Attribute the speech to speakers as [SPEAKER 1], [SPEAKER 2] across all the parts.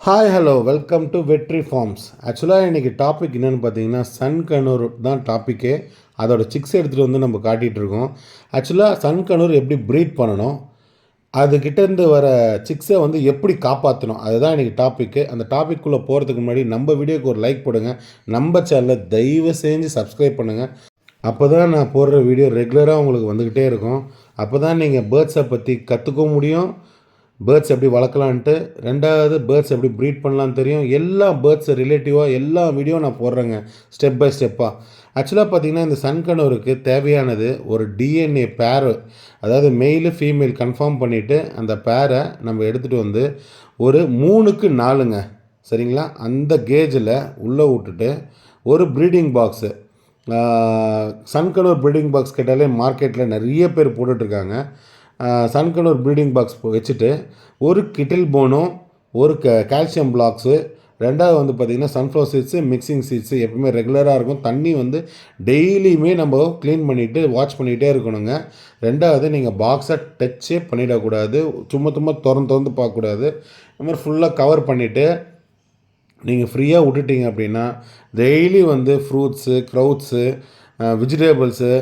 [SPEAKER 1] Hi hello welcome to Vetri farms. ஆக்சுவலாக இன்றைக்கி topic என்னென்னு பார்த்தீங்கன்னா சன் கனூர் தான் டாப்பிக்கே. அதோட சிக்ஸ் எடுத்துகிட்டு வந்து நம்ம காட்டிகிட்ருக்கோம். ஆக்சுவலாக சன் கனூர் எப்படி ப்ரீட் பண்ணணும், அதுக்கிட்டேருந்து வர சிக்ஸை வந்து எப்படி காப்பாற்றணும், அதுதான் இன்றைக்கி டாப்பிக்கு. அந்த டாப்பிக்குள்ளே போகிறதுக்கு முன்னாடி நம்ம வீடியோக்கு ஒரு லைக் போடுங்க. நம்ம சேனலை தயவு செஞ்சு சப்ஸ்கிரைப் பண்ணுங்கள். அப்போ தான் நான் போடுற வீடியோ ரெகுலராக உங்களுக்கு வந்துக்கிட்டே இருக்கும். அப்போ தான் நீங்கள் பேர்ட்ஸை பற்றி கற்றுக்க முடியும், பேர்ட்ஸ் எப்படி வளர்க்கலான்ட்டு. ரெண்டாவது பேர்ட்ஸ் எப்படி ப்ரீட் பண்ணலான்னு தெரியும். எல்லா பேர்ட்ஸ் ரிலேட்டிவாக எல்லா வீடியோ நான் போடுறேங்க ஸ்டெப் பை ஸ்டெப்பாக. ஆக்சுவலாக பார்த்திங்கன்னா இந்த சன்கனூருக்கு தேவையானது ஒரு டிஎன்ஏ பேரு, அதாவது மெயிலு ஃபீமேல் கன்ஃபார்ம் பண்ணிவிட்டு அந்த பேரை நம்ம எடுத்துகிட்டு வந்து ஒரு 3க்கு 4ங்க சரிங்களா, அந்த கேஜில் உள்ளே விட்டுட்டு ஒரு breeding box, sun conure breeding box கேட்டாலே மார்க்கெட்டில் நிறைய பேர் போட்டுட்ருக்காங்க. சன்கனூர் ப்ரீடிங் பாக்ஸ் வச்சுட்டு ஒரு கிட்டில் போனும் ஒரு கால்சியம் பிளாக்ஸு, ரெண்டாவது வந்து பார்த்திங்கன்னா சன்ஃப்ளவர் சீட்ஸு, மிக்சிங் சீட்ஸு எப்பவுமே ரெகுலராக இருக்கும். தண்ணி வந்து டெய்லியுமே நம்ம க்ளீன் பண்ணிவிட்டு வாட்ச் பண்ணிகிட்டே இருக்கணுங்க. ரெண்டாவது நீங்கள் பாக்ஸை டச்சே பண்ணிடக்கூடாது, சும்மா திறந்து பார்க்கக்கூடாது. இந்த மாதிரி ஃபுல்லாக கவர் பண்ணிவிட்டு நீங்கள் ஃப்ரீயாக விட்டுட்டீங்க அப்படின்னா டெய்லி வந்து ஃப்ரூட்ஸு, க்ரௌட்ஸு, வெஜிடேபிள்ஸு,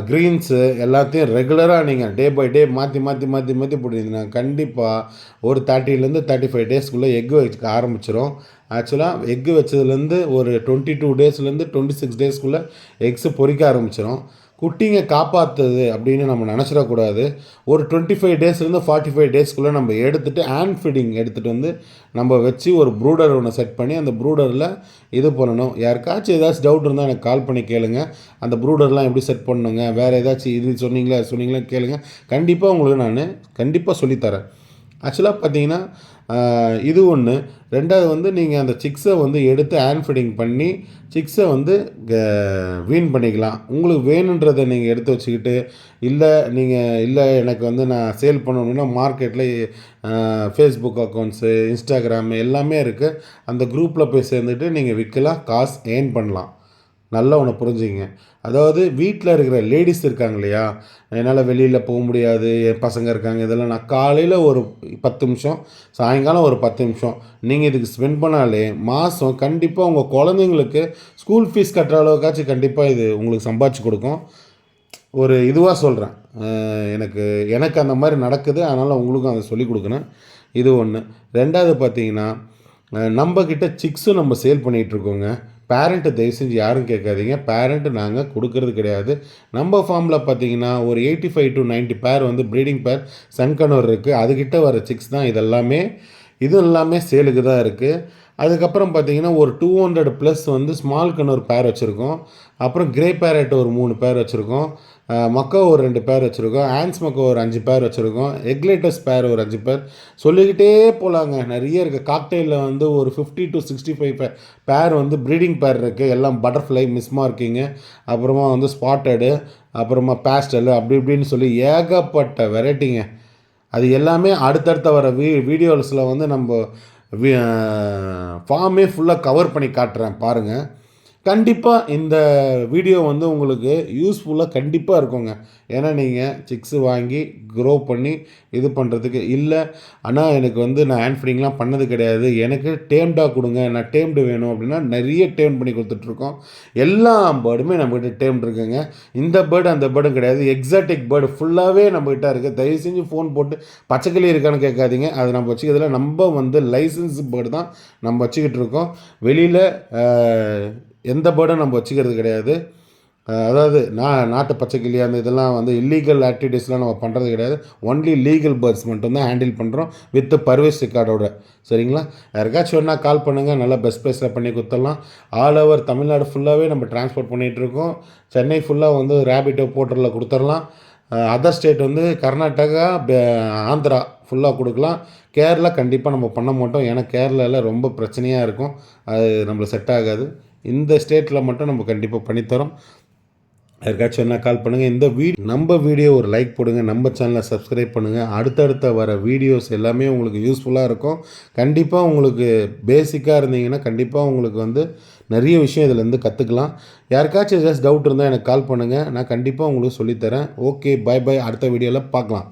[SPEAKER 1] க்ரீன்ஸு எல்லாத்தையும் ரெகுலராக நீங்கள் டே பை டே மாற்றி போட்டிங்கன்னா கண்டிப்பாக ஒரு 30லேருந்து 35 டேஸ்க்குள்ளே எக்கு வைக்க ஆரம்பிச்சிடும். ஆக்சுவலாக எக்கு வச்சதுலேருந்து ஒரு 22 டேஸ்லேருந்து 26 டேஸ்க்குள்ளே எக்ஸு பொறிக்க ஆரம்பிச்சிடும். குட்டிங்க காப்பாற்றுது அப்படின்னு நம்ம நினச்சிடக்கூடாது. ஒரு 25 டேஸ்லேருந்து 45 டேஸ்க்குள்ளே நம்ம எடுத்துகிட்டு ஹேண்ட் ஃபீடிங் எடுத்துகிட்டு வந்து நம்ம வச்சு ஒரு ப்ரூடர் ஒன்று செட் பண்ணி அந்த ப்ரூடரில் இது பண்ணணும். யாருக்காச்சும் ஏதாச்சும் டவுட் இருந்தால் எனக்கு கால் பண்ணி கேளுங்க. அந்த ப்ரூடர்லாம் எப்படி செட் பண்ணணுங்க, வேறு ஏதாச்சும் இது சொன்னீங்களா கேளுங்க. கண்டிப்பாக உங்களுக்கு நான் கண்டிப்பாக சொல்லித்தரேன். ஆக்சுவலாக பார்த்தீங்கன்னா இது ஒன்று. ரெண்டாவது வந்து நீங்கள் அந்த சிக்ஸை வந்து எடுத்து ஹேண்ட் ஃபீடிங் பண்ணி சிக்ஸை வந்து வீன் பண்ணிக்கலாம். உங்களுக்கு வேணுன்றதை நீங்கள் எடுத்து வச்சுக்கிட்டு, இல்லை எனக்கு வந்து நான் சேல் பண்ணணும்னா மார்க்கெட்டில் ஃபேஸ்புக் அக்கௌண்ட்ஸு, இன்ஸ்டாகிராமு எல்லாமே இருக்குது. அந்த குரூப்பில் போய் சேர்ந்துட்டு நீங்கள் விற்கலாம், காசு ஏர்ன் பண்ணலாம். நல்லா ஒன்று புரிஞ்சுங்க. அதாவது வீட்டில் இருக்கிற லேடிஸ் இருக்காங்க இல்லையா, என்னால் வெளியில் போக முடியாது, என் பசங்க இருக்காங்க, இதெல்லாம் நான் காலையில் ஒரு 10 நிமிஷம், சாயங்காலம் ஒரு 10 நிமிஷம் நீங்கள் இதுக்கு ஸ்பெண்ட் பண்ணாலே மாதம் கண்டிப்பாக உங்கள் குழந்தைங்களுக்கு ஸ்கூல் ஃபீஸ் கட்டுற அளவுக்காச்சும் கண்டிப்பாக இது உங்களுக்கு சம்பாதிச்சு கொடுக்கும். ஒரு இதுவாக சொல்கிறேன், எனக்கு அந்த மாதிரி நடக்குது, அதனால் உங்களுக்கும் அதை சொல்லிக் கொடுக்கணும். இது ஒன்று. ரெண்டாவது பார்த்தீங்கன்னா நம்மக்கிட்ட சிக்ஸும் நம்ம சேல் பண்ணிகிட்ருக்கோங்க. பேரண்ட்டு தயவு செஞ்சு யாரும் கேட்காதீங்க. பேரண்ட்டு நாங்கள் கொடுக்கறது கிடையாது. நம்ம ஃபார்மில் பார்த்தீங்கன்னா ஒரு 85 to 90 பேர் வந்து ப்ரீடிங் பேர் சன்கனூர் இருக்குது. அதுக்கிட்ட வர சிக்ஸ் தான் இதெல்லாமே. இது எல்லாமே சேலுக்கு தான் இருக்குது. அதுக்கப்புறம் பார்த்தீங்கன்னா ஒரு 200+ வந்து ஸ்மால் கனூர் பேர் வச்சுருக்கோம். அப்புறம் கிரே பேரட் ஒரு 3 பேர் வச்சுருக்கோம். மக்கா ஒரு 2 பேர் வச்சுருக்கோம். ஆன்ஸ் மக்கா ஒரு 5 பேர் வச்சுருக்கோம். எக்லேட்டஸ் பேர் ஒரு 5 பேர். சொல்லிக்கிட்டே போகலாங்க, நிறைய இருக்குது. காக்டெயிலில் வந்து ஒரு 50 to 65 பேர் வந்து ப்ரீடிங் பேர் இருக்குது. எல்லாம் பட்டர்ஃப்ளை, மிஸ் மார்க்கிங்கு, அப்புறமா வந்து ஸ்பாட்டடு, அப்புறமா பேஸ்டல், அப்படி இப்படின்னு சொல்லி ஏகப்பட்ட வெரைட்டிங்க. அது எல்லாமே அடுத்தடுத்த வர வீடியோஸில் வந்து நம்ம ஃபார்மே ஃபுல்லாக கவர் பண்ணி காட்டுறேன் பாருங்கள். கண்டிப்பாக இந்த வீடியோ வந்து உங்களுக்கு யூஸ்ஃபுல்லாக கண்டிப்பாக இருக்குங்க. ஏன்னா நீங்கள் சிக்ஸு வாங்கி க்ரோ பண்ணி இது பண்ணுறதுக்கு இல்லை, ஆனால் எனக்கு வந்து நான் ஹேண்ட் ஃபீடிங்லாம் பண்ணது கிடையாது, எனக்கு டேம்டாக கொடுங்க, நான் டேம்டு வேணும் அப்படின்னா நிறைய டேம் பண்ணி கொடுத்துட்ருக்கோம். எல்லா பேர்டுமே நம்மக்கிட்ட டேம்டு இருக்குங்க. இந்த பேர்டு அந்த பேர்டும் கிடையாது, எக்ஸாட்டிக் பேர்டு ஃபுல்லாகவே நம்மக்கிட்ட இருக்குது. தயவு செஞ்சு ஃபோன் போட்டு பச்சைக்கிளி இருக்கான்னு கேட்காதீங்க. அது நம்ம வச்சுக்கிறதுல நம்ம வந்து லைசன்ஸ் பேர்டு தான் நம்ம வச்சுக்கிட்டு இருக்கோம். வெளியில் எந்த பேர்டும் நம்ம வச்சுக்கிறது கிடையாது. அதாவது நாட்டு பச்சைக்கிளி அந்த இதெல்லாம் வந்து இல்லீகல் ஆக்டிவிட்டீஸ்லாம் நம்ம பண்ணுறது கிடையாது. ஒன்லி லீகல் பேர்ட்ஸ் மட்டும்தான் ஹேண்டில் பண்ணுறோம் வித் பர்வேஸ் ரெக்கார்டோட. சரிங்களா? யாருக்காச்சும் வேணால் கால் பண்ணுங்கள், நல்லா பெஸ்ட் ப்ரைஸில் பண்ணி கொடுத்துடலாம். ஆல் ஓவர் தமிழ்நாடு ஃபுல்லாகவே நம்ம டிரான்ஸ்போர்ட் பண்ணிகிட்ருக்கோம். சென்னை ஃபுல்லாக வந்து ரேபிட்டோ போர்ட்டலில் கொடுத்துடலாம். அதர் ஸ்டேட் வந்து கர்நாடகா, ஆந்திரா ஃபுல்லாக கொடுக்கலாம். கேரளா கண்டிப்பாக நம்ம பண்ண மாட்டோம், ஏன்னா கேரளாவில் ரொம்ப பிரச்சனையாக இருக்கும், அது நம்மளுக்கு செட் ஆகாது. இந்த ஸ்டேட்டில் மட்டும் நம்ம கண்டிப்பாக பண்ணித்தரோம். யாருக்காச்சும் என்ன கால் பண்ணுங்கள். இந்த நம்ம வீடியோ ஒரு லைக் போடுங்க, நம்ம சேனலை சப்ஸ்கிரைப் பண்ணுங்கள். அடுத்தடுத்த வர வீடியோஸ் எல்லாமே உங்களுக்கு யூஸ்ஃபுல்லாக இருக்கும். கண்டிப்பாக உங்களுக்கு பேசிக்காக இருந்தீங்கன்னா கண்டிப்பாக உங்களுக்கு வந்து நிறைய விஷயம் இதிலேருந்து கற்றுக்கலாம். யாருக்காச்சும் ஏதாச்சும் டவுட் இருந்தால் எனக்கு கால் பண்ணுங்கள், நான் கண்டிப்பாக உங்களுக்கு சொல்லித்தரேன். Okay, bye. அடுத்த வீடியோவில் பார்க்கலாம்.